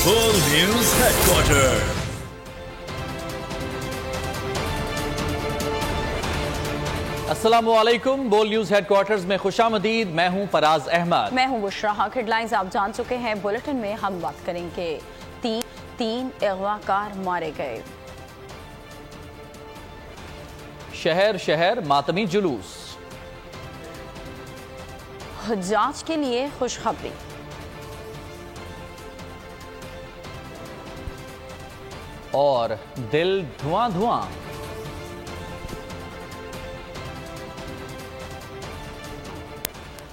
Bull News Headquarters. अस्सलामुअलैकुम। बोल news headquarters में खुशामदीद। मैं हूं फराज अहमद। मैं हूं बुशरा। हेडलाइंस आप जान चुके हैं। बुलेटिन में हम बात करेंगे तीन अगवाकार मारे गए। शहर शहर मातमी जुलूस। जांच के लिए खुशखबरी। और दिल धुआं धुआं।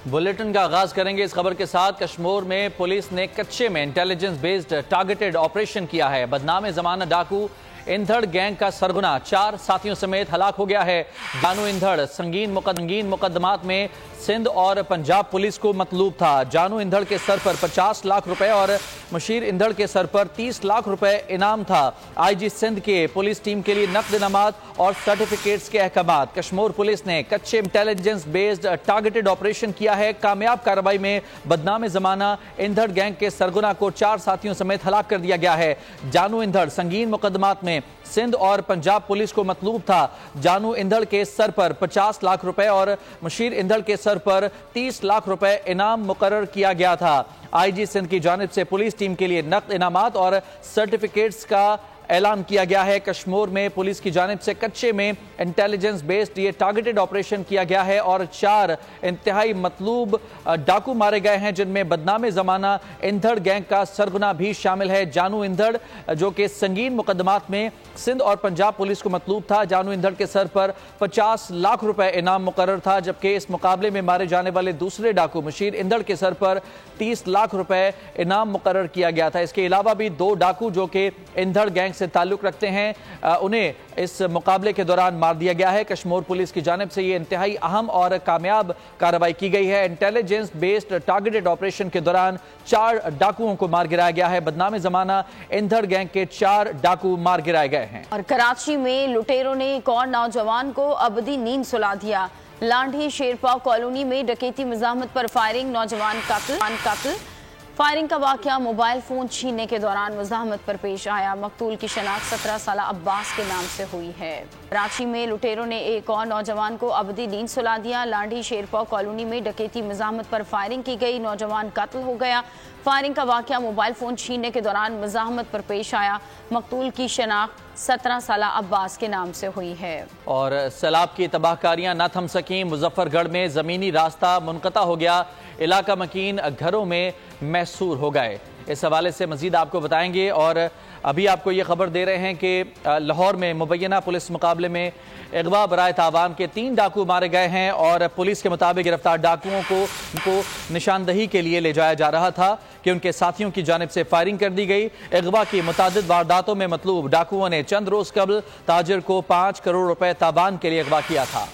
बुलेटिन का आगाज करेंगे इस खबर के साथ। कश्मीर में पुलिस ने कच्चे में इंटेलिजेंस बेस्ड टारगेटेड ऑपरेशन किया है। बदनाम जमाना डाकू इंधड़ गैंग का सरगना 4 साथियों समेत हलाक हो गया है। जानू इंधड़ संगीन मुकदमात में सिंध और पंजाब पुलिस को मतलूब था। जानू इंधड़ के सर पर 50 लाख रुपए और मुशीर इंधड़ के सर पर 30 लाख रुपए इनाम था। आईजी सिंध के पुलिस टीम के लिए नकद इनामात और सर्टिफिकेट्स के अहकामात। कश्मीर पुलिस ने कच्चे इंटेलिजेंस बेस्ड टारगेटेड ऑपरेशन किया है। कामयाब कार्रवाई में बदनाम जमाना इंधड़ गैंग के सरगना को 4 साथियों समेत हलाक कर दिया गया है। जानू इंधड़ संगीन मुकदमात में सिंध और पंजाब पुलिस को मतलूब था। जानू इंधड़ के सर पर 50 लाख रुपए और मुशीर इंधड़ के सर पर 30 लाख रुपए इनाम मुकर्रर किया गया था। आईजी सिंध की जानिब से पुलिस टीम के लिए नकद इनामात और सर्टिफिकेट्स का ऐलान किया गया है। कश्मीर में पुलिस की जानिब से कच्चे में इंटेलिजेंस बेस्ड ये टारगेटेड ऑपरेशन किया गया है और 4 इंतहाई मतलूब डाकू मारे गए हैं, जिनमें बदनाम जमाना इंधड़ गैंग का सरगना भी शामिल है। जानू इंधड़ जो कि संगीन मुकदमात में सिंध और पंजाब पुलिस को मतलूब था। जानू इंधड़ के सर पर 50 लाख रुपए इनाम मुकर्रर था, जबकि इस मुकाबले में मारे जाने वाले दूसरे डाकू मुशीर इंधड़ के सर पर 30 लाख रुपए इनाम मुकर्रर किया गया था। इसके अलावा भी 2 डाकू जो कि इंधड़ गैंग से ताल्लुक रखते हैं, उन्हें इस मुकाबले के दौरान मार दिया गया है। कश्मीर पुलिस की जानिब से ये इंतहाई अहम और कामयाब कार्रवाई की गई है। इंटेलिजेंस बेस्ड टारगेटेड ऑपरेशन के दौरान 4 डाकुओं को मार गिराया गया है। बदनाम जमाना इंधड़ गैंग के 4 डाकू मार गिराए गए हैं। और कराची में लुटेरों ने एक और नौजवान को अबदी नींद सुला दिया। लांढी शेरपाव कॉलोनी में डकैती मज़ाहमत पर फायरिंग, नौजवान कत्ल। फायरिंग का वाकया मोबाइल फोन छीनने के दौरान मज़ाहमत पर पेश आया। मकतूल की शनाख्त 17 साल अब्बास के नाम से हुई है। कराची में लुटेरों ने एक और नौजवान को अबदी नींद सुला दिया। लांढी शेरपाव कॉलोनी में डकैती मज़ाहमत पर फायरिंग की गई, नौजवान कत्ल हो गया। फायरिंग का वाकया मोबाइल फोन छीनने के दौरान मज़ाहमत पर पेश आया। मकतूल की शनाख्त 17 साल अब्बास के नाम से हुई है। और सैलाब की तबाहकारियां न थम सकीं। मुजफ्फरगढ़ में ज़मीनी रास्ता मुनक़ता हो गया। इलाका मकीन घरों में मैसूर हो गए। इस हवाले से मजीद आपको बताएंगे। और अभी आपको ये खबर दे रहे हैं कि लाहौर में मुबैना पुलिस मुकाबले में अगवा बराए तावान के 3 डाकू मारे गए हैं और पुलिस के मुताबिक गिरफ्तार डाकुओं को निशानदही के लिए ले जाया जा रहा था कि उनके साथियों की जानिब से फायरिंग कर दी गई। अगवा की मुतादिद वारदातों में मतलूब डाकुओं ने चंद रोज कबल ताजिर को 5 करोड़ रुपए तावान के लिए अगवा किया था।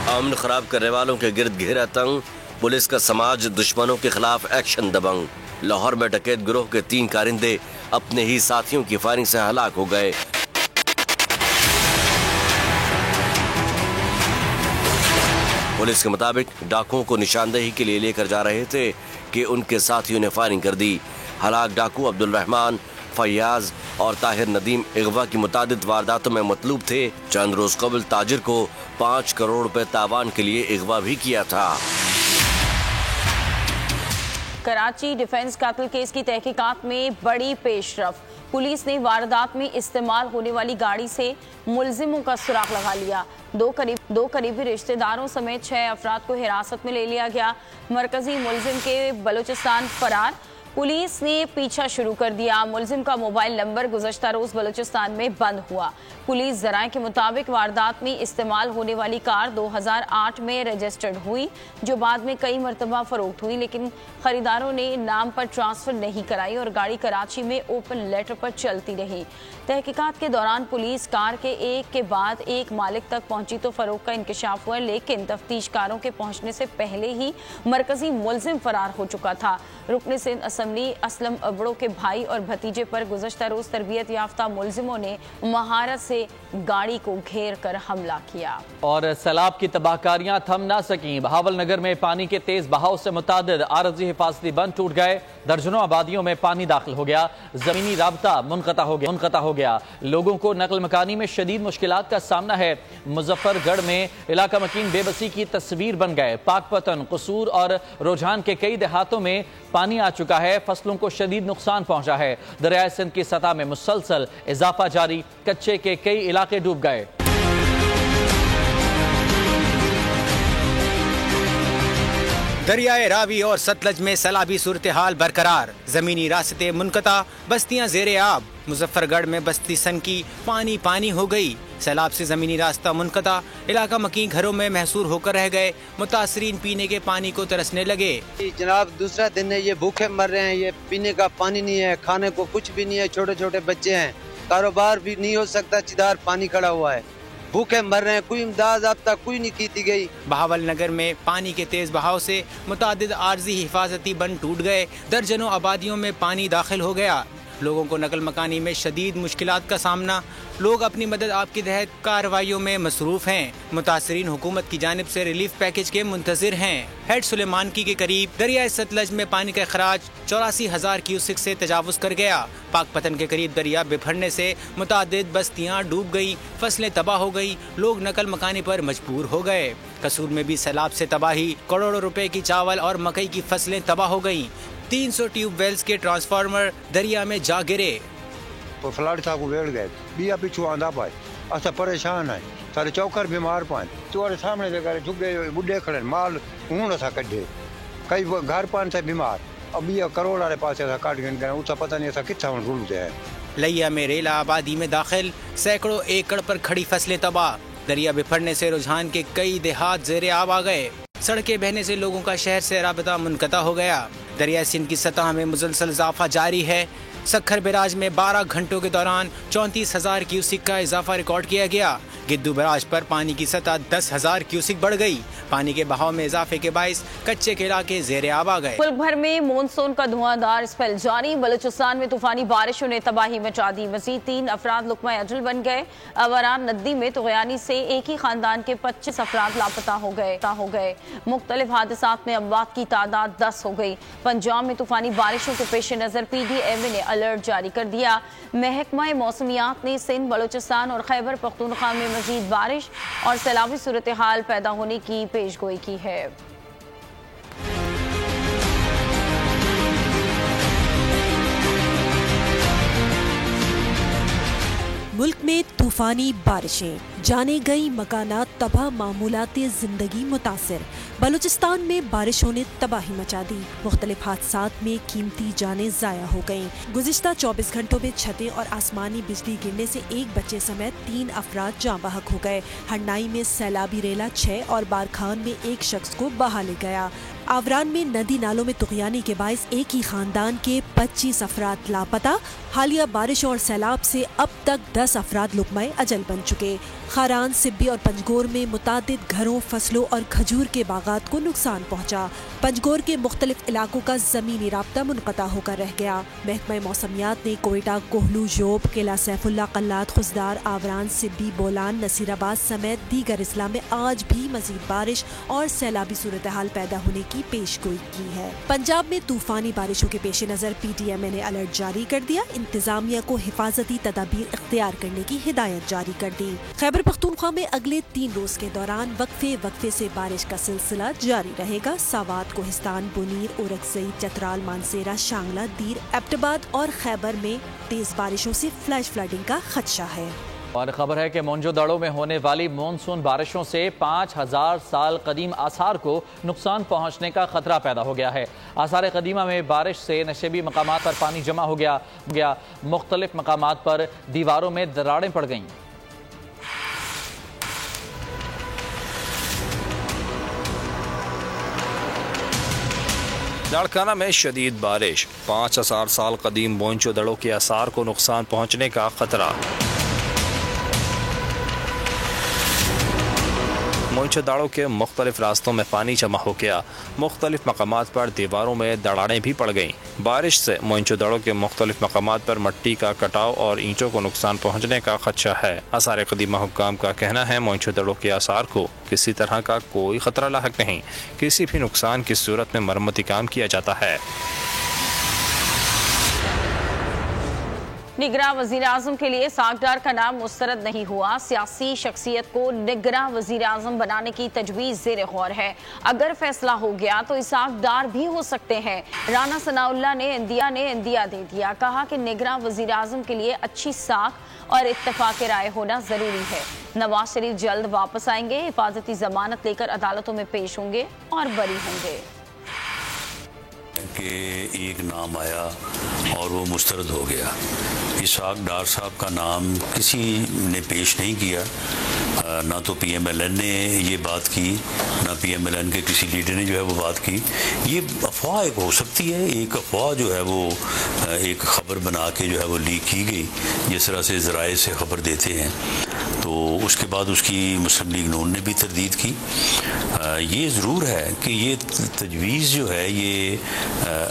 अमन खराब करने वालों के गिर्द घेरा तंग। पुलिस का समाज दुश्मनों के खिलाफ एक्शन दबंग। लाहौर में डकैत गिरोह के 3 कारिंदे अपने ही साथियों की फायरिंग से हलाक हो गए। पुलिस के मुताबिक डाकुओं को निशानदेही के लिए लेकर जा रहे थे कि उनके साथियों ने फायरिंग कर दी। हलाक डाकू अब्दुल रहमान, फैयाज और ताहिर नदीम अगवा की मुतादिद वारदातों में मतलूब थे। चंद रोज कबल ताजिर को 5 करोड़ रुपए तावान के लिए अगवा भी किया था। कराची डिफेंस कत्ल केस की तहकीकात में बड़ी पेशरफ। पुलिस ने वारदात में इस्तेमाल होने वाली गाड़ी से मुलजिमों का सुराग लगा लिया। दो करीबी रिश्तेदारों समेत 6 अफराद को हिरासत में ले लिया गया। मरकजी मुलजिम के बलूचिस्तान फरार। पुलिस ने पीछा शुरू कर दिया। मुलजिम का मोबाइल नंबर गुज़श्ता रोज बलूचिस्तान में बंद हुआ। पुलिस ज़राए के मुताबिक वारदात में इस्तेमाल होने वाली कार 2008 में रजिस्टर्ड हुई, जो बाद में कई मरतबा फरोख्त हुई, लेकिन खरीदारों ने नाम पर ट्रांसफर नहीं कराई और गाड़ी कराची में ओपन लेटर पर चलती रही। तहकीकात के दौरान पुलिस कार के एक के बाद एक मालिक तक पहुंची तो फरोख्त का इंकशाफ हुआ, लेकिन तफ्तीशकारों के पहुंचने से पहले ही मरकजी मुलजिम फरार हो चुका था। रुकन सिंध असलम अबड़ो के भाई और भतीजे पर गुज़श्ता रोज तरबियत याफ्ता मुलजिमों ने महारत से गाड़ी को घेर कर हमला किया। और सैलाब की तबाहकारियां थम ना सकी। बहावल नगर में पानी के तेज बहाव से मुतादिद आरजी हिफाजती बंद टूट गए। दर्जनों आबादियों में पानी दाखिल हो गया। जमीनी राबता मुनक़ता हो गया। लोगों को नकल मकानी में शदीद मुश्किलात का सामना है। मुजफ्फरगढ़ में इलाका मकीन बेबसी की तस्वीर बन गए। पाकपतन, कसूर और रुझान के कई देहातों में पानी आ चुका है। फसलों को शदीद नुकसान पहुंचा है। दरियाए सिंध की सतह में मुसलसल इजाफा जारी। कच्चे के कई इलाके डूब गए। दरियाए रावी और सतलज में सैलाबी सूरत हाल बरकरार। जमीनी रास्ते मुनक़ता, बस्तियां ज़ेरे आब। मुजफ्फरगढ़ में बस्ती सन की पानी पानी हो गई। सैलाब से ज़मीनी रास्ता मुनक़ता, इलाका मकीन घरों में महसूर होकर रह गए। मुतासरीन पीने के पानी को तरसने लगे। जनाब दूसरा दिन है, ये भूखे मर रहे हैं। ये पीने का पानी नहीं है, खाने को कुछ भी नहीं है। छोटे छोटे बच्चे हैं, कारोबार भी नहीं हो सकता, चिदार पानी खड़ा हुआ है, भूखे मर रहे हैं। कोई इमदाद अब तक कोई नहीं की गई। बहावल नगर में पानी के तेज बहाव से मुतादिद आर्जी हिफाजती बंद टूट गए। दर्जनों आबादियों में पानी दाखिल हो गया। लोगों को नकल मकानी में शदीद मुश्किलात का सामना। लोग अपनी मदद आपके तहत कार्रवाइयों में मसरूफ हैं। मुतासरीन हुकूमत की जानिब से रिलीफ पैकेज के मुंतजिर हैं। हेड सुलेमानकी के करीब दरियाए सतलज में पानी का अखराज 84,000 क्यूसिक से तजावुज कर गया। पाकपतन के करीब दरिया बिफरने से मुतादिद बस्तियां डूब गई, फसलें तबाह हो गई, लोग नकल मकानी पर मजबूर हो गए। कसूर में भी सैलाब से तबाही, करोड़ों रुपए की चावल और मकई की फसलें तबाह हो गई। 300 ट्यूबवेल्स के ट्रांसफार्मर दरिया में जा गिरे। फ्लड था को वेड़ गए, बिया पिछू आंदा पाए। असा परेशान है, सारे चौकर बीमार पाए। तुम्हारे सामने जगह झुके बुढ़े खड़े, माल ऊन असा कढ़े, कई घर पान से बीमार। अब बिया करोड़ वाले पास ऐसा काट गए, उसका पता नहीं ऐसा कितना रुलते हैं। लिया में रेला आबादी में दाखिल, सैकड़ों एकड़ पर खड़ी फसलें तबाह। दरिया बिफरने से रुझान के कई देहात ज़ेरे आब आ गए। सड़कें बहने से लोगों का शहर से राबता मुनक़ता हो गया। दरिया सिंध की सतह में मुसलसल इजाफा जारी है। सखर बैराज में 12 घंटों के दौरान 34,000 क्यूसिक का इजाफा रिकॉर्ड किया गया। गिद्दू बैराज पर पानी की सतह 10,000 क्यूसिक बढ़ गई। पानी के बहाव में इजाफे के बाइस कच्चे के इलाके ज़ेरे आब आ गए। मुल्क भर में मानसून का धुआंधार स्पेल जारी। बलूचिस्तान में तूफानी बारिशों ने तबाही मचा दी। मजीद 3 अफराद लुक़मा अजल बन गए। अवरान नदी में तुग़यानी से एक ही खानदान के 25 अफराद लापता हो गए। मुख्तलिफ हादसात में अमवात की तादाद 10 हो गई। पंजाब में तूफानी बारिशों के पेश नज़र PDMA ने अलर्ट जारी कर दिया। महकमा मौसमियात ने सिंध, बलूचिस्तान और खैबर पख्तूनख्वा में मजीद बारिश और सैलाबी सूरत हाल पैदा होने की पेशगोई की है। मुल्क में तूफानी बारिशें, जाने गई मकानात तबाह, मामूलाती जिंदगी मुतासिर। बलूचिस्तान में बारिशों ने तबाही मचा दी। मुख्तलिफ हादसात में कीमती जानें ज़ाया हो गईं। गुज़िश्ता 24 घंटों में छतें और आसमानी बिजली गिरने से एक बच्चे समेत 3 अफराद जाँ बहक हो गए। हन्नाई में सैलाबी रेला 6 और बारखान में एक शख्स को बहा ले गया। आवरान में नदी नालों में तुग़यानी के बाइस एक ही खानदान के 25 अफराद लापता। हालिया बारिशों और सैलाब से अब तक 10 अफराद लुक़माए अजल बन चुके। खारान, सिब्बी और पंजगोर में मुतादिद घरों, फसलों और खजूर के बागात को नुकसान पहुँचा। पंजगोर के मुख्तलिफ इलाकों का ज़मीनी राब्ता मुनक़ता होकर रह गया। महकमा मौसमियात ने कोयटा, कोहलू, जोब, किला सैफुल्ला, कल्लात, खुजदार, आवरान, सिब्बी, बोलान, नसीराबाद समेत दीगर अजला में आज भी मजीद बारिश और सैलाबी सूरत हाल पैदा होने की पेशगोई की है। पंजाब में तूफानी बारिशों के पेश नज़र PDMA ने अलर्ट जारी कर दिया। इंतजामिया को हिफाजती तदाबीर इख्तियार करने की हिदायत जारी कर दी। खैबर पख्तूनख्वा में अगले 3 रोज के दौरान वक्फे से बारिश का सिलसिला जारी रहेगा। सावात, कोहिस्तान, बुनीर, ओरकजई, चतराल, मानसेरा, शांगला, दीर, एबटाबाद और खैबर में तेज बारिशों से फ्लैश फ्लडिंग का खदशा है। और खबर है कि मोनजोदड़ो में होने वाली मानसून बारिशों से 5000 साल कदीम आसार को नुकसान पहुंचने का खतरा पैदा हो गया है। आसार कदीमा में बारिश से नशेबी मकामात पर पानी जमा हो गया। मुख्तलिफ मकामात पर दीवारों में दरारें पड़ गईं। लाड़काना में शदीद बारिश, 5000 साल कदीम मोनजोदड़ो के आसार को नुकसान पहुंचने का खतरा। موئنچو داڑو کے مختلف راستوں میں پانی جمع ہو گیا، مختلف مقامات پر دیواروں میں دراڑیں بھی پڑ گئیں۔ بارش سے موئنچو داڑو کے مختلف مقامات پر مٹی کا کٹاؤ اور اینٹوں کو نقصان پہنچنے کا خدشہ ہے۔ آثار قدیمہ حکام کا کہنا ہے موئنچو داڑو کے آثار کو کسی طرح کا کوئی خطرہ لاحق نہیں، کسی بھی نقصان کی صورت میں مرمتی کام کیا جاتا ہے۔ نگراں وزیر اعظم کے لیے ساکھڈار کا نام مسترد نہیں ہوا، سیاسی شخصیت کو نگراں وزیر اعظم بنانے کی تجویز زیر غور ہے۔ اگر فیصلہ ہو گیا تو اسحاق ڈار بھی ہو سکتے ہیں۔ رانا ثناء اللہ نے اندیا دے دیا، کہا کہ نگراں وزیر اعظم کے لیے اچھی ساکھ اور اتفاق رائے ہونا ضروری ہے۔ نواز شریف جلد واپس آئیں گے، حفاظتی ضمانت لے کر عدالتوں میں پیش ہوں گے اور بری ہوں گے۔ کہ ایک نام آیا اور وہ مسترد ہو گیا۔ اسحاق ڈار صاحب کا نام کسی نے پیش نہیں کیا، نہ تو پی ایم ایل این نے یہ بات کی، نہ پی ایم ایل این کے کسی لیڈر نے جو ہے وہ بات کی۔ یہ افواہ ایک ہو سکتی ہے، ایک افواہ جو ہے وہ ایک خبر بنا کے جو ہے وہ لیک کی گئی، جس طرح سے ذرائع سے خبر دیتے ہیں، تو اس کے بعد اس کی مسلم لیگ نون نے بھی تردید کی۔ یہ ضرور ہے کہ یہ تجویز جو ہے یہ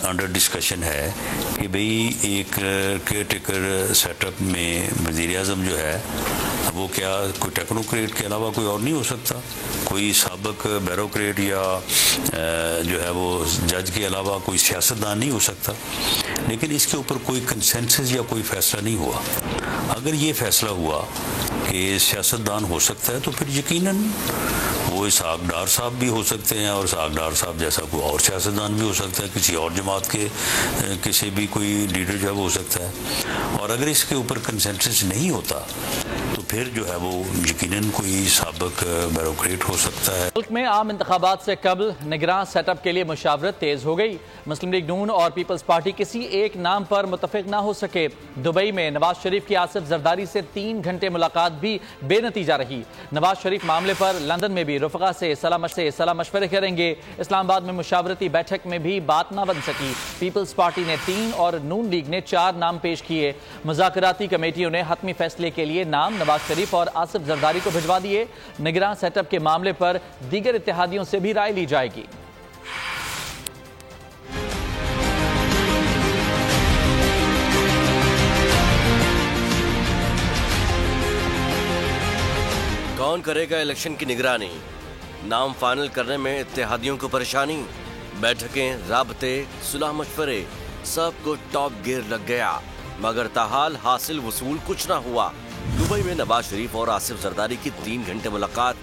انڈر ڈسکشن ہے کہ بھئی ایک کیئر ٹیکر سیٹ اپ میں وزیر اعظم جو ہے وہ کیا کوئی ٹیکنوکریٹ کے علاوہ کوئی اور نہیں ہو سکتا، کوئی سابق بیوروکریٹ یا جو ہے وہ جج کے علاوہ کوئی سیاستدان نہیں ہو سکتا، لیکن اس کے اوپر کوئی کنسنسس یا کوئی فیصلہ نہیں ہوا۔ اگر یہ فیصلہ ہوا کہ سیاستدان ہو سکتا ہے تو پھر یقیناً وہ اسحاق ڈار صاحب بھی ہو سکتے ہیں، اور اسحاق ڈار صاحب جیسا کوئی اور سیاستدان بھی ہو سکتا ہے، کسی اور جماعت کے کسی بھی کوئی لیڈر جو ہے وہ ہو سکتا ہے۔ اور اگر اس کے اوپر کنسنسس نہیں ہوتا تو پھر جو ہے وہ یقیناً کوئی سابق بیوروکریٹ ہو سکتا ہے۔ ملک میں عام انتخابات سے قبل نگراں سیٹ اپ کے لیے مشاورت تیز ہو گئی۔ مسلم لیگ نون اور پیپلز پارٹی کسی ایک نام پر متفق نہ ہو سکے۔ دبئی میں نواز شریف کی آصف زرداری سے 3 گھنٹے ملاقات بھی بے نتیجہ رہی۔ نواز شریف معاملے پر لندن میں بھی رفقا سے صلاح مشورے کریں گے۔ اسلام آباد میں مشاورتی بیٹھک میں بھی بات نہ بن سکی۔ پیپلز پارٹی نے 3 اور نون لیگ نے 4 نام پیش کیے۔ مذاکراتی کمیٹیوں نے حتمی فیصلے کے لیے نام نواز شریف اور آصف زرداری کو بھجوا دیے۔ نگراں سیٹ اپ کے معاملے پر دیگر اتحادیوں سے بھی رائے لی جائے گی۔ کون کرے گا الیکشن کی نگرانی؟ نام فائنل کرنے میں اتحادیوں کو پریشانی، بیٹھکیں، رابطے، صلاح مشورے، سب کو ٹاپ گیئر لگ گیا، مگر تاحال حاصل وصول کچھ نہ ہوا۔ دبئی میں نواز شریف اور آصف زرداری کی 3 گھنٹے ملاقات،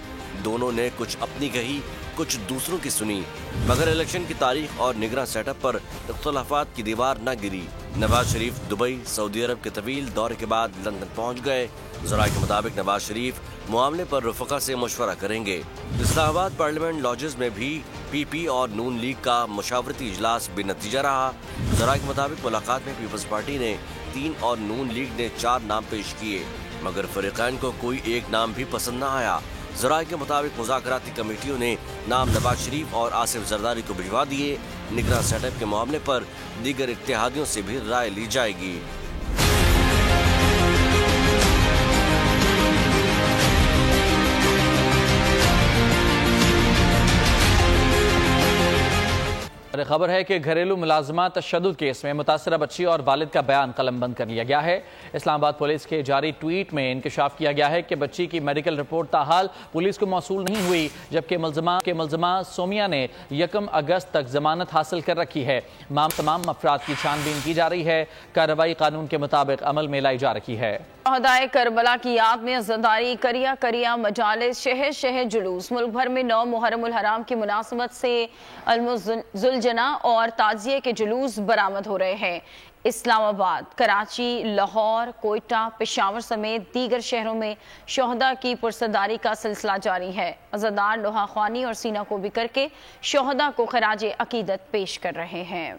دونوں نے کچھ اپنی کہی، کچھ دوسروں کی سنی، مگر الیکشن کی تاریخ اور نگراں سیٹ اپ پر اختلافات کی دیوار نہ گری۔ نواز شریف دبئی، سعودی عرب کے طویل دورے کے بعد لندن پہنچ گئے۔ ذرائع کے مطابق نواز شریف معاملے پر رفقا سے مشورہ کریں گے۔ اسلام آباد پارلیمنٹ لاجز میں بھی پی پی اور نون لیگ کا مشاورتی اجلاس بے نتیجہ رہا۔ ذرائع کے مطابق ملاقات میں پیپلز پارٹی نے 3 اور نون لیگ نے 4 نام پیش کیے، مگر فریقین کو کوئی ایک نام بھی پسند نہ آیا۔ ذرائع کے مطابق مذاکراتی کمیٹیوں نے نام نواز شریف اور آصف زرداری کو بھجوا دیے۔ نگراں سیٹ اپ کے معاملے پر دیگر اتحادیوں سے بھی رائے لی جائے گی۔ خبر ہے کہ گھریلو ملازمہ تشدد کیس میں متاثرہ بچی اور والد کا بیان قلم بند کر لیا گیا ہے۔ اسلام آباد پولیس کے جاری ٹویٹ میں انکشاف کیا گیا ہے کہ بچی کی میڈیکل رپورٹ تاحال پولیس کو موصول نہیں ہوئی، جبکہ ملزمہ سومیا نے 1 اگست تک ضمانت حاصل کر رکھی ہے۔ تمام افراد کی چھان بین کی جا رہی ہے، کارروائی قانون کے مطابق عمل میں لائی جا رہی ہے۔ شہدائے کربلا کی یاد میں عزاداری، کریا مجالس، شہر شہر جلوس۔ ملک بھر میں 9 محرم الحرام کی مناسبت سے ذوالجناح اور تعزیے کے جلوس برآمد ہو رہے ہیں۔ اسلام آباد، کراچی، لاہور، کوئٹہ، پشاور سمیت دیگر شہروں میں شہداء کی پرسداری کا سلسلہ جاری ہے۔ عزادار لوہا خوانی اور سینہ کوبی کر کے شہداء کو خراج عقیدت پیش کر رہے ہیں۔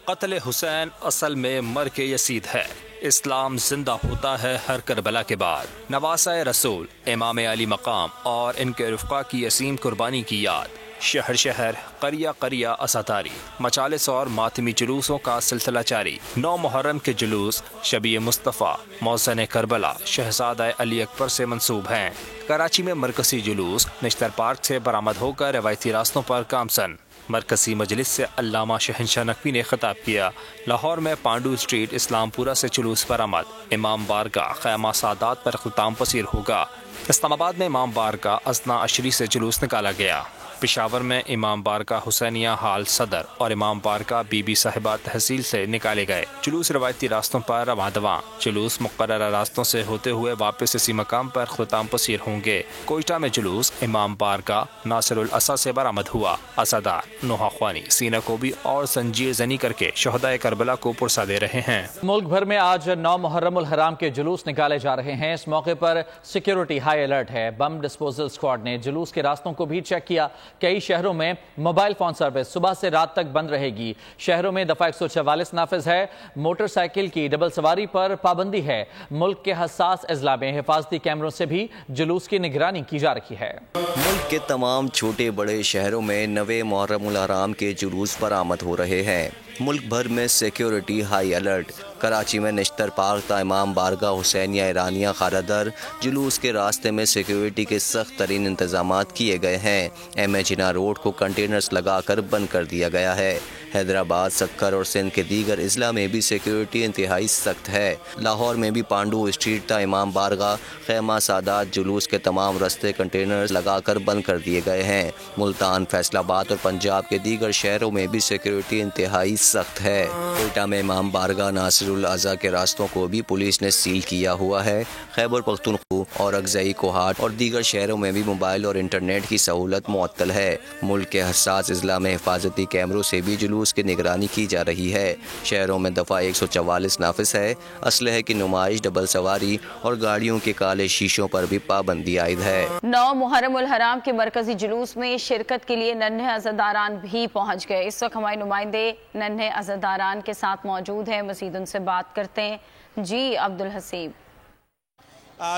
قتل حسین اصل میں مر کے یزید ہے، اسلام زندہ ہوتا ہے ہر کربلا کے بعد۔ نواسۂ رسول، امام علی مقام اور ان کے رفقا کی عظیم قربانی کی یاد۔ شہر شہر قریہ قریہ عزاداری، مچالس اور ماتمی جلوسوں کا سلسلہ جاری۔ 9 محرم کے جلوس شبیہ مصطفیٰ، محسن کربلا، شہزادہ علی اکبر سے منسوب ہیں۔ کراچی میں مرکزی جلوس نشتر پارک سے برآمد ہو کر روایتی راستوں پر گامزن۔ مرکزی مجلس سے علامہ شہنشاہ نقوی نے خطاب کیا۔ لاہور میں پانڈو اسٹریٹ اسلام پورہ سے جلوس برآمد، امام بارگاہ خیمہ سادات پر اختتام پذیر ہوگا۔ اسلام آباد میں امام بارگاہ اسنا عشری سے جلوس نکالا گیا۔ پشاور میں امام بارگاہ حسینیہ ہال صدر اور امام بارگاہ بی بی صاحبہ تحصیل سے نکالے گئے۔ جلوس روایتی راستوں پر رواں دواں، جلوس مقررہ راستوں سے ہوتے ہوئے واپس اسی مقام پر اختتام پذیر ہوں گے۔ کوئٹہ میں جلوس امام بارگاہ ناصر الاسا سے برآمد ہوا۔ عزادار نوحہ خوانی سینہ کوبی اور زنجیر زنی کر کے شہدائے کربلا کو پرسا دے رہے ہیں۔ ملک بھر میں آج 9 محرم الحرام کے جلوس نکالے جا رہے ہیں۔ اس موقع پر سیکیورٹی ہائی الرٹ ہے۔ بم ڈسپوزل اسکواڈ نے جلوس کے راستوں کو بھی چیک کیا۔ کئی شہروں میں موبائل فون سروس صبح سے رات تک بند رہے گی۔ شہروں میں دفعہ 144 نافذ ہے۔ موٹر سائیکل کی ڈبل سواری پر پابندی ہے۔ ملک کے حساس اضلاع میں حفاظتی کیمروں سے بھی جلوس کی نگرانی کی جا رہی ہے۔ ملک کے تمام چھوٹے بڑے شہروں میں 9 محرم الحرام کے جلوس برآمد ہو رہے ہیں۔ ملک بھر میں سیکیورٹی ہائی الرٹ۔ کراچی میں نشتر پارک تا امام بارگاہ حسینیہ ایرانیہ خاردر جلوس کے راستے میں سیکیورٹی کے سخت ترین انتظامات کیے گئے ہیں۔ ایم اے جناح روڈ کو کنٹینرز لگا کر بند کر دیا گیا ہے۔ حیدرآباد، سکر اور سندھ کے دیگر اضلاع میں بھی سیکیورٹی انتہائی سخت ہے۔ لاہور میں بھی پانڈو اسٹریٹ تا امام بارگاہ خیمہ سادات جلوس کے تمام راستے کنٹینرز لگا کر بند کر دیے گئے ہیں۔ ملتان، فیصل آباد اور پنجاب کے دیگر شہروں میں بھی سیکیورٹی انتہائی سخت ہے۔ کوئٹہ میں امام بارگاہ ناصر الازا کے راستوں کو بھی پولیس نے سیل کیا ہوا ہے۔ خیبر پختونخوا اور اکزئی کوہاٹ اور دیگر شہروں میں بھی موبائل اور انٹرنیٹ کی سہولت معطل ہے۔ ملک کے حساس اضلاع میں حفاظتی کیمروں سے بھی جلوس کی نگرانی کی جا رہی ہے۔ شہروں میں دفعہ 144 نافذ ہے۔ اسلحے کی نمائش، ڈبل سواری اور گاڑیوں کے کالے شیشوں پر بھی پابندی عائد ہے۔ 9 محرم الحرام کے مرکزی جلوس میں شرکت کے لیے ننھے عزاداران بھی پہنچ گئے۔ اس وقت ہمارے نمائندے ننھے عزاداران کے ساتھ موجود ہیں، مزید ان سے بات کرتے ہیں۔ جی عبدالحسیب۔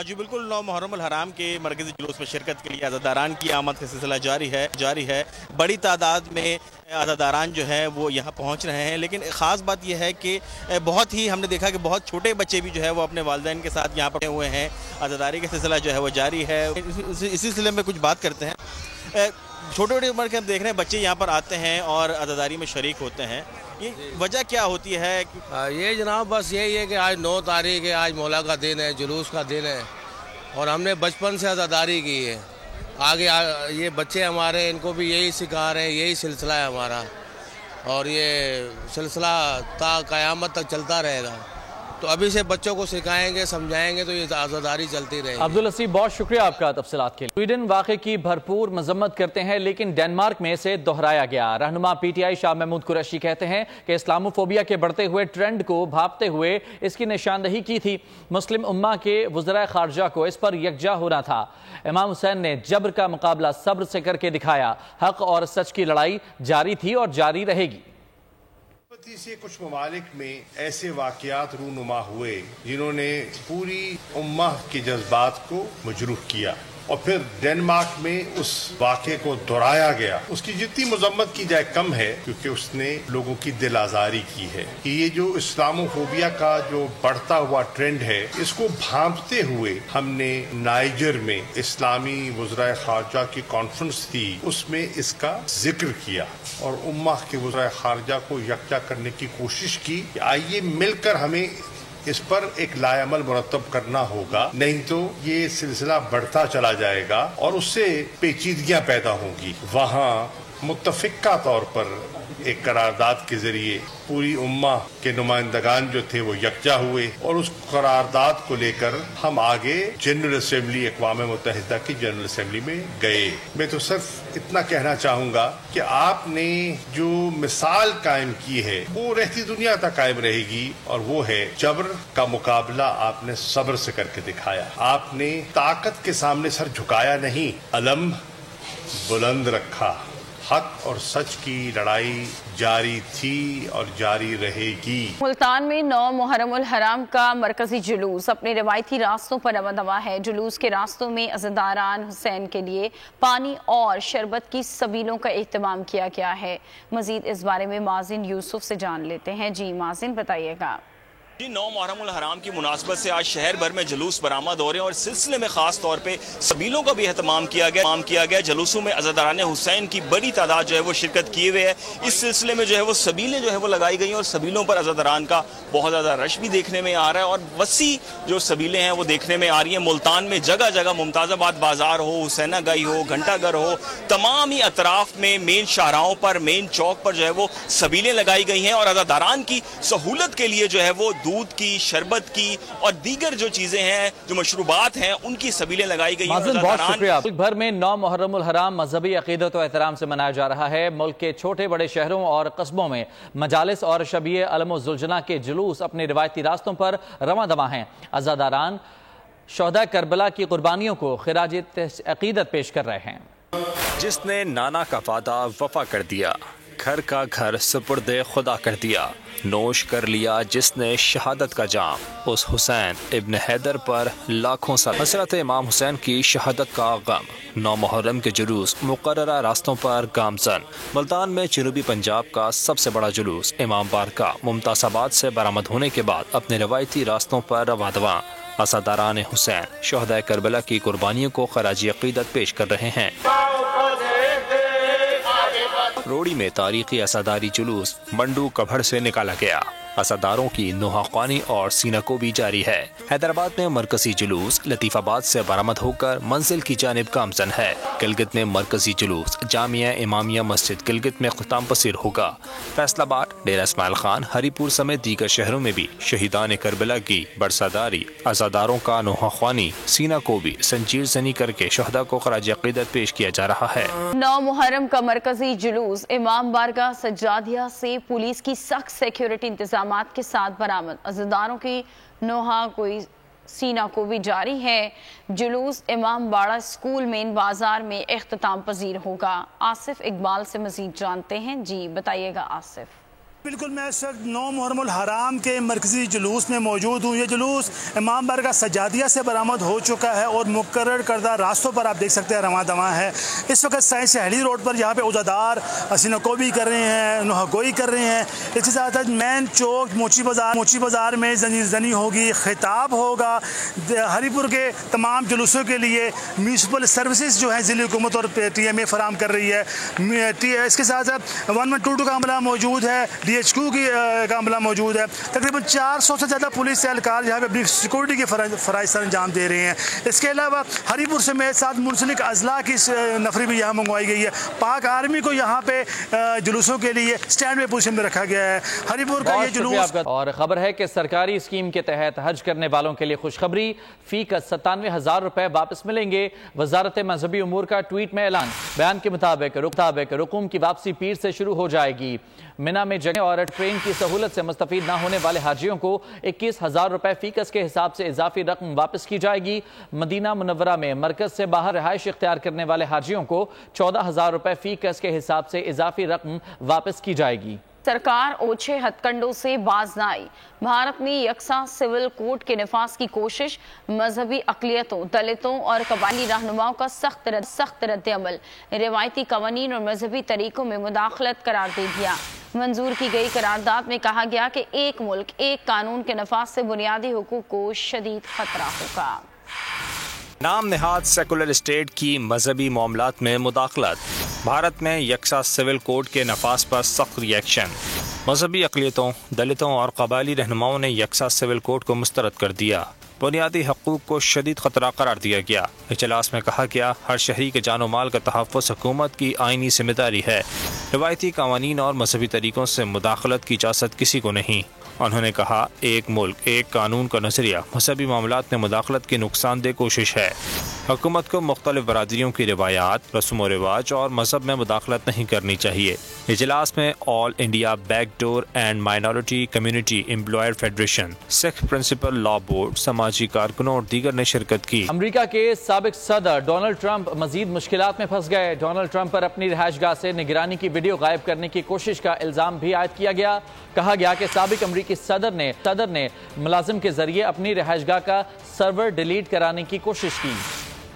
جی بالکل، 9 محرم الحرام کے مرکزی جلوس میں شرکت کے لیے عزاداران کی آمد کا سلسلہ جاری ہے۔ بڑی تعداد میں عزاداران جو ہیں وہ یہاں پہنچ رہے ہیں، لیکن خاص بات یہ ہے کہ بہت ہی ہم نے دیکھا کہ بہت چھوٹے بچے بھی جو ہے وہ اپنے والدین کے ساتھ یہاں پڑے ہوئے ہیں۔ عزاداری کا سلسلہ جو ہے وہ جاری ہے۔ اسی سلسلے میں کچھ بات کرتے ہیں۔ چھوٹے عمر کے ہم دیکھ رہے ہیں بچے یہاں پر آتے ہیں اور عزاداری میں شریک ہوتے ہیں، یہ وجہ کیا ہوتی ہے؟ یہ جناب بس یہی ہے کہ آج 9 تاریخ ہے، آج مولا کا دن ہے، جلوس کا دن ہے، اور ہم نے بچپن سے عزاداری کی ہے۔ آگے یہ بچے ہمارے، ان کو بھی یہی سکھا رہے ہیں، یہی سلسلہ ہے ہمارا، اور یہ سلسلہ تا قیامت تک چلتا رہے گا۔ تو ابھی سے بچوں کو سکھائیں گے، سمجھائیں گے تو یہ عزاداری چلتی رہے گی۔ عبدالحسیب، بہت شکریہ آپ کا تفصیلات کے لیے۔ سویڈن واقعے کی بھرپور مذمت کرتے ہیں، لیکن ڈنمارک میں اسے دہرایا گیا۔ رہنما P T I Shah Mahmood Qureshi کہتے ہیں کہ اسلاموفوبیا کے بڑھتے ہوئے ٹرینڈ کو بھاپتے ہوئے اس کی نشاندہی کی تھی۔ مسلم امہ کے وزراء خارجہ کو اس پر یکجا ہونا تھا۔ امام حسین نے جبر کا مقابلہ صبر سے کر کے دکھایا۔ حق اور سچ کی لڑائی جاری تھی اور جاری رہے گی۔ سے کچھ ممالک میں ایسے واقعات رونما ہوئے جنہوں نے پوری امہ کے جذبات کو مجروح کیا، اور پھر ڈنمارک میں اس واقعے کو دہرایا گیا۔ اس کی جتنی مذمت کی جائے کم ہے، کیونکہ اس نے لوگوں کی دل آزاری کی ہے کہ یہ جو اسلاموفوبیا کا جو بڑھتا ہوا ٹرینڈ ہے، اس کو بھانپتے ہوئے ہم نے نائجر میں اسلامی وزراء خارجہ کی کانفرنس تھی، اس میں اس کا ذکر کیا اور امہ کے وزراء خارجہ کو یکجا کرنے کی کوشش کی کہ آئیے مل کر ہمیں اس پر ایک لائے عمل مرتب کرنا ہوگا، نہیں تو یہ سلسلہ بڑھتا چلا جائے گا اور اس سے پیچیدگیاں پیدا ہوں گی۔ وہاں متفقہ طور پر ایک قرارداد کے ذریعے پوری امہ کے نمائندگان جو تھے وہ یکجا ہوئے، اور اس قرارداد کو لے کر ہم آگے جنرل اسمبلی، اقوام متحدہ کی جنرل اسمبلی میں گئے۔ میں تو صرف اتنا کہنا چاہوں گا کہ آپ نے جو مثال قائم کی ہے وہ رہتی دنیا تک قائم رہے گی، اور وہ ہے جبر کا مقابلہ آپ نے صبر سے کر کے دکھایا۔ آپ نے طاقت کے سامنے سر جھکایا نہیں، علم بلند رکھا، हक और सच की लड़ाई जारी थी और जारी रहेगी। मुल्तान में 9 मुहर्रमुल हराम का मरकजी जुलूस अपने रिवायती रास्तों पर रवां है। जुलूस के रास्तों में अज़ादारान हुसैन के लिए पानी और शरबत की सबीलों का एहतमाम किया गया है। मजीद इस बारे में माजिन यूसुफ से जान लेते हैं। जी माजिन, बताइएगा। जी, 9 मुहर्रमुल हराम की मुनासबत से आज शहर भर में जुलूस बरामद हो रहे हैं और सिलसिले में खास तौर पे सबीलों का भी एहतमाम किया गया। जुलूसों में अज़ादारान हुसैन की बड़ी तादाद जो है वो शिरकत किए हुए है। इस सिलसिले में जो है वो सबीलें जो है वो लगाई गई हैं और सबीलों पर अज़ादारान का बहुत ज़्यादा रश भी देखने में आ रहा है और वसी जो सबीलें हैं वो देखने में आ रही हैं। मुल्तान में जगह जगह मुमताज़ाबाद बाजार हो, हुसैना गई हो, घंटाघर हो, तमाम ही अतराफ में मेन शाहराहों पर, मेन चौक पर जो है वो सबीलें लगाई गई हैं और अज़ादारान की सहूलत के लिए जो है वो दूध की, शरबत की और दीगर जो चीजें हैं, जो मशरूबात हैं, उनकी सबीलें लगाई गई हैं। बहुत शुक्रिया। मुल्क भर में 9 मुहर्रमुल हराम मजहबी अकीदत और एहतराम से मनाया जा रहा है। मुल्क के छोटे बड़े शहरों और कस्बों में मजालिस और शबीए अलम जुलजना के जुलूस अपने रिवायती रास्तों पर रवां दवा हैं। अज़ादारान शोहदा करबला की कुर्बानियों को खिराज अकीदत पेश कर रहे हैं। जिसने नाना का वादा वफा कर दिया, घर का घर सुपुर्दे खुदा कर दिया, नोश कर लिया जिसने शहादत का जाम, उस हुसैन इब्न हैदर पर लाखों सलाम। हज़रत इमाम हुसैन की शहादत का गम, 9 मुहर्रम के जुलूस मुकर्ररा रास्तों पर गामजन। मुल्तान में जनूबी पंजाब का सबसे बड़ा जुलूस इमाम बारका मुमताज़ाबाद से बरामद होने के बाद अपने रवायती रास्तों पर रवां दवां अज़ादारान हुसैन शोहदा करबला की कुर्बानियों को खराजी अकीदत पेश कर रहे हैं। रोड़ी में तारीखी अज़ादारी जुलूस मंडू कभड़ से निकाला गया। अज़ादारों की नोहाख्वानी और सीनाको भी जारी है। हैदराबाद में मरकजी जुलूस लतीफ़ाबाद से बरामद होकर मंजिल की जानिब गामजन है। गिलगित में मरकजी जुलूस जामिया इमामिया मस्जिद गिलगित में ख़ुताम पसीर होगा। फैसलाबाद, डेरा इस्माइल खान, हरीपुर समेत दीगर शहरों में भी शहीदान करबला की बरसादारी, अज़ादारों का नोहाख्वानी, सीनाको भी संजीर जनी करके शहदा को खराज अकीदत पेश किया जा रहा है। 9 मुहर्रम का मरकजी जुलूस इमाम बारगाह सज्जादिया से पुलिस की सख्त सिक्योरिटी इंतजाम के साथ बरामद। अज़ादारों की नोहा कोई सीना को भी जारी है। जुलूस इमाम बाड़ा स्कूल मेन बाजार में इख्तिताम पजीर होगा। आसिफ इकबाल से मजीद जानते हैं। जी बताइएगा आसिफ। बिल्कुल, मैं इस वक्त 9 मुहर्रमुल हराम के मरकजी जुलूस में मौजूद हूँ। ये जुलूस इमाम बारगाह सज्जादिया से बरामद हो चुका है और मुकर्रर करदा रास्तों पर आप देख सकते हैं रवां दवां है। इस वक्त साइंस सहली रोड पर यहाँ पे उज़ादार सीनाकोबी कर रहे हैं, नोहागोई कर रहे हैं। इसके साथ साथ मैन चौक मोची बाज़ार में जनी होगी, खिताब होगा। हरीपुर के तमाम जुलूसों के लिए म्यूनसिपल सर्विसेज जो है ज़िले हुकूमत और TMA फराम कर रही है। इसके साथ साथ 1122 का अमला मौजूद है, DHQ का अमला मौजूद है। तकरीबन 400 से ज़्यादा पुलिस एहलकार यहाँ पे अपनी सिक्योरिटी के फ़राइज़ सर अंजाम दे रहे हैं। इसके अलावा हरीपुर समेत 7 मुंसलिक अजला की नफरी भी यहाँ मंगवाई गई है। पाक आर्मी को यहाँ पे जुलूसों के लिए स्टैंड में पोजीशन में रखा गया है। हरीपुर का ये जुलूस। और खबर है कि सरकारी स्कीम के तहत हज करने वालों के लिए खुशखबरी, फी का 97,000 रुपए वापस मिलेंगे। वजारत मजहबी उमूर का ट्वीट में ऐलान। बयान के मुताबिक रुकुम की वापसी पीर से शुरू हो जाएगी। मिना में जगह और ट्रेन की सहूलत से मुस्तफीद न होने वाले हाजियों को 21,000 रुपए फीकस के हिसाब से इजाफी रकम वापस की जाएगी। मदीना मुनव्वरा में मरकज से बाहर रिहाइश इख्तियार करने वाले हाजियों को 14,000 रुपए फीकस के हिसाब से इजाफी रकम वापस की जाएगी। सरकार ओछे हथकंडों से बाज न आई। भारत में यकसा सिविल कोड के निफाज की कोशिश, मजहबी अकलियतों, दलितों और कबायली रहनुमाओं का सख्त रद्द अमल, रिवायती कवानीन और मजहबी तरीकों में मुदाखलत करार दे दिया। मंजूर की गई करारदाद में कहा गया कि एक मुल्क एक कानून के नफाज से बुनियादी हुकूक को शदीद खतरा होगा। नाम नेहाद सेकुलर स्टेट की मजहबी मामलात में मुदाखलत, भारत में यकसा सिविल कोड के नफाज पर सख्त रिएक्शन। मजहबी अकलियतों, दलितों और कबायली रहनुमाओं ने यकसा सिविल कोड को मुस्तरद कर दिया। बुनियादी हकूक को शदीद खतरा करार दिया गया। इजलास में कहा गया, हर शहरी के जानो माल का तहफ़्फ़ुज़ हुकूमत की आइनी जिम्मेदारी है। रिवायती कवानीन और मजहबी तरीकों से मुदाखलत की इजाज़त किसी को नहीं। उन्होंने कहा, एक मुल्क एक कानून का नजरिया मजहबी मामलात में मुदाखलत की नुकसानदेह कोशिश है। हुकूमत को मुख्तलिफ बरादरियों की रिवायात, रस्म व रिवाज और मजहब में मुदाखलत नहीं करनी चाहिए। इजलास में all India backdoor and minority community employer federation, Sikh principal law board, समाजी कारकुनों और दीगर ने शिरकत की। अमरीका के साबिक सदर डोनाल्ड ट्रंप मजीद मुश्किलात में फंस गए। डोनाल्ड ट्रंप पर अपनी रिहाइशगाह से निगरानी की वीडियो गायब करने की कोशिश का इल्जाम भी आयद किया गया। कहा गया कि साबिक अमरीकी सदर ने मुलाजिम के जरिए अपनी रिहाइशगाह का सर्वर डिलीट कराने की कोशिश की।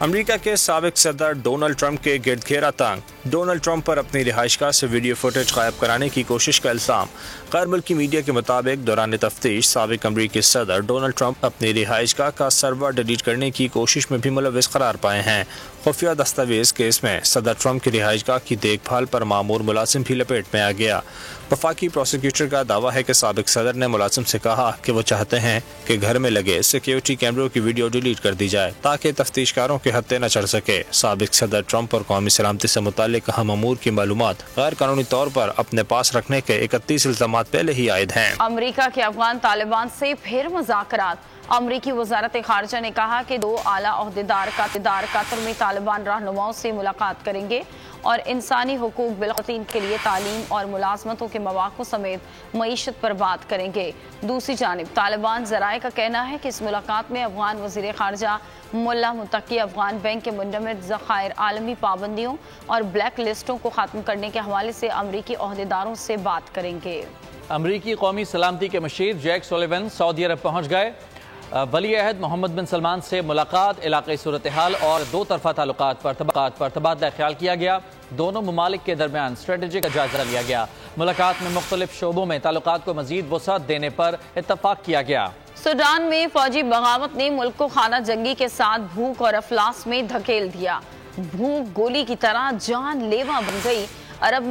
अमेरिका के साबिक सदर डोनाल्ड ट्रंप के गिर्द घेरा तंग। डोनाल्ड ट्रंप पर अपनी रिहाइशगाह से वीडियो फुटेज गायब कराने की कोशिश का इल्जाम। गैर मुल्की मीडिया के मुताबिक दौरान तफ्तीश साबिक अमरीकी सदर डोनाल्ड ट्रंप अपनी रिहाइशगाह का सर्वर डिलीट करने की कोशिश में भी मुलविस करार पाए हैं। खुफिया दस्तावेज केस में सदर ट्रंप की रिहाइशगाह की देखभाल पर मामूर मुलाजिम भी लपेट में आ गया। वफाकी प्रोसिक्यूटर का दावा है कि साबिक सदर ने मुलाजिम से कहा कि वो चाहते हैं कि घर में लगे सिक्योरिटी कैमरों की वीडियो डिलीट कर दी जाए ताकि तफ्तीशकारों के हत्थे न चढ़ सके। साबिक सदर ट्रंप और कौमी सलामती से मुताल्लिक अहम अमूर की मालूमात गैर कानूनी तौर पर अपने पास रखने के 31 इल्जामात पहले ही आयद हैं। अमरीका के अफगान तालिबान से फिर मुज़ाकरात। अमरीकी वजारत खारजा ने कहा कि 2 आला ओहदेदार कतर में तालिबान रहनुमाओं से मुलाकात करेंगे और इंसानी हुकूक बिलखतीन के लिए तालीम और मुलाजमतों के मौक़ों समेत मईशत पर बात करेंगे। दूसरी जानिब तालिबान ज़राए का कहना है कि इस मुलाकात में अफगान वज़ीर खारजा मुल्ला मुत्तकी अफगान बैंक के मुंडमर ज़खायर, आलमी पाबंदियों और ब्लैक लिस्टों को ख़त्म करने के हवाले से अमरीकी ओहदेदारों से बात करेंगे। अमरीकी कौमी सलामती के मशीर जैक सुलिवन सऊदी अरब पहुँच गए। वली अहद मोहम्मद बिन सलमान से मुलाकात, इलाक़ाई सूरत हाल और 2 तरफ़ा ताल्लुकात पर तबादला ख्याल किया गया। दोनों ममालिक के दरमियान स्ट्रेटेजी का जायजा लिया गया। मुलाकात में मुख्तलिफ शोबों में ताल्लुकात को मजीद वसअत देने पर इत्तफाक किया गया। सूडान में फौजी बगावत ने मुल्क को खाना जंगी के साथ भूख और अफलास में धकेल दिया। भूख गोली की तरह जानलेवा बन गई। अरब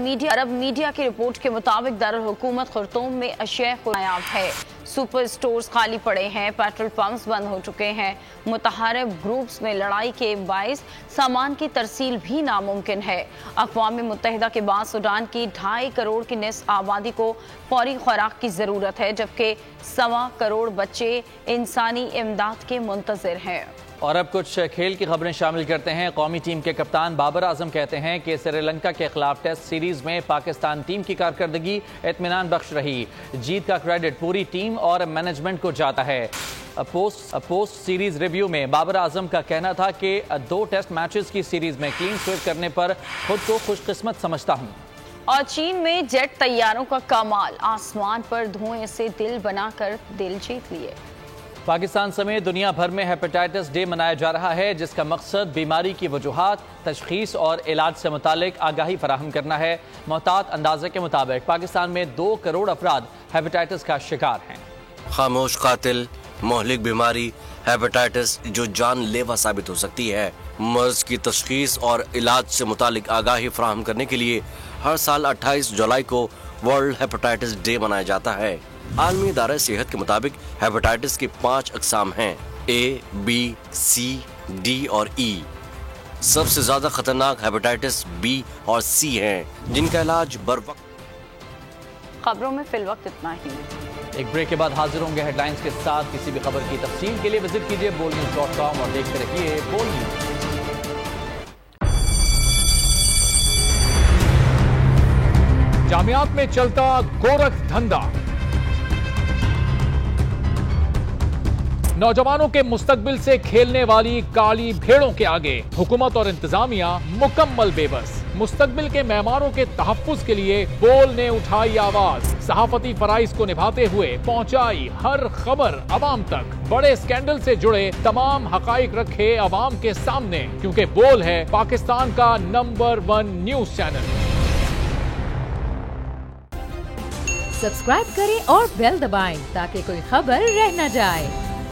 मीडिया की रिपोर्ट के मुताबिक दारुल हुकूमत खर्तूम में अशिया नायाब है। सुपर स्टोर्स खाली पड़े हैं, पेट्रोल पंप्स बंद हो चुके हैं। मुतहारिब ग्रुप्स में लड़ाई के बाइस सामान की तरसील भी नामुमकिन है। अक़वाम मुत्तहिदा के बाद सूडान की 2.5 करोड़ की निस्फ आबादी को फौरी खुराक की ज़रूरत है, जबकि 1.25 करोड़ बच्चे इंसानी इमदाद के मुंतज़िर हैं। और अब कुछ खेल की खबरें शामिल करते हैं। कौमी टीम के कप्तान बाबर आजम कहते हैं कि श्रीलंका के खिलाफ टेस्ट सीरीज में पाकिस्तान टीम की कारकर्दगी इत्मीनान बख्श रही। जीत का क्रेडिट पूरी टीम और मैनेजमेंट को जाता है। पोस्ट सीरीज रिव्यू में बाबर आजम का कहना था कि 2 टेस्ट मैचेस की सीरीज में क्लीन स्वीप करने पर खुद को खुशकिस्मत समझता हूँ। और चीन में जेट तैयारों का कमाल, आसमान पर धुएं से दिल बनाकर दिल जीत लिए। पाकिस्तान समेत दुनिया भर में हेपेटाइटिस डे मनाया जा रहा है, जिसका मकसद बीमारी की वजूहात, तशखीस और इलाज से मुतालिक आगाही फराहम करना है। मोहतात अंदाजे के मुताबिक पाकिस्तान में 2 करोड़ अफराद हेपेटाइटिस का शिकार हैं। खामोश कातिल मोहलिक बीमारी हेपेटाइटिस जो जानलेवा साबित हो सकती है। मर्ज की तशखीस और इलाज से मुतालिक आगाही फराहम करने के लिए हर साल 28 जुलाई को वर्ल्ड हेपेटाइटिस डे मनाया जाता है। आलमी इदारा सेहत के मुताबिक हेपेटाइटिस की 5 अक़साम हैं, A, B, C, D और E। सबसे ज्यादा खतरनाक हेपेटाइटिस B और C हैं, जिनका इलाज बरवक्त। खबरों में फिलवक्त इतना ही। एक ब्रेक के बाद हाजिर होंगे हेडलाइंस के साथ। किसी भी खबर की तफसील के लिए विजिट कीजिए bolnews.com और देखते रहिए बोल न्यूज। जामियात में चलता गोरख धंधा, नौजवानों के मुस्तकबिल से खेलने वाली काली भेड़ों के आगे हुकूमत और इंतजामिया मुकम्मल बेबस। मुस्तकबिल के मेहमानों के तहफ्फुज के लिए बोल ने उठाई आवाज, सहाफती फराइज को निभाते हुए पहुंचाई हर खबर अवाम तक। बड़े स्कैंडल से जुड़े तमाम हकाइक रखे अवाम के सामने, क्योंकि बोल है पाकिस्तान का नंबर 1 न्यूज चैनल। सब्सक्राइब करें और बेल दबाएं ताकि कोई खबर रह न जाए।